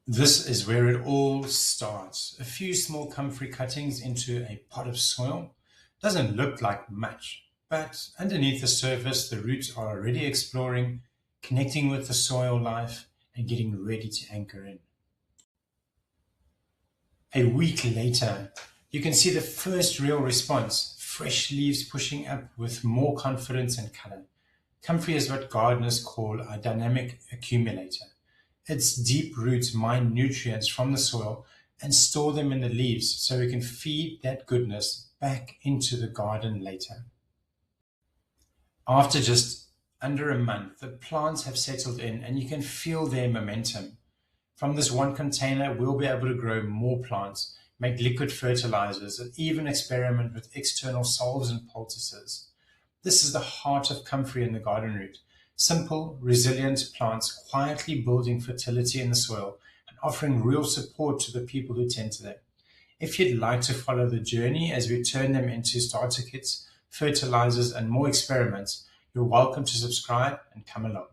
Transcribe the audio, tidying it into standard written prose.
This is where it all starts. A few small comfrey cuttings into a pot of soil. Doesn't look like much, but underneath the surface, the roots are already exploring, connecting with the soil life, and getting ready to anchor in. A week later, you can see the first real response, fresh leaves pushing up with more confidence and color. Comfrey is what gardeners call a dynamic accumulator. Its deep roots mine nutrients from the soil and store them in the leaves so we can feed that goodness back into the garden later. After just under a month, the plants have settled in and you can feel their momentum. From this one container, we'll be able to grow more plants, make liquid fertilizers, and even experiment with external salves and poultices. This is the heart of comfrey in the garden route. Simple, resilient plants quietly building fertility in the soil and offering real support to the people who tend to them. If you'd like to follow the journey as we turn them into starter kits, fertilizers, and more experiments, you're welcome to subscribe and come along.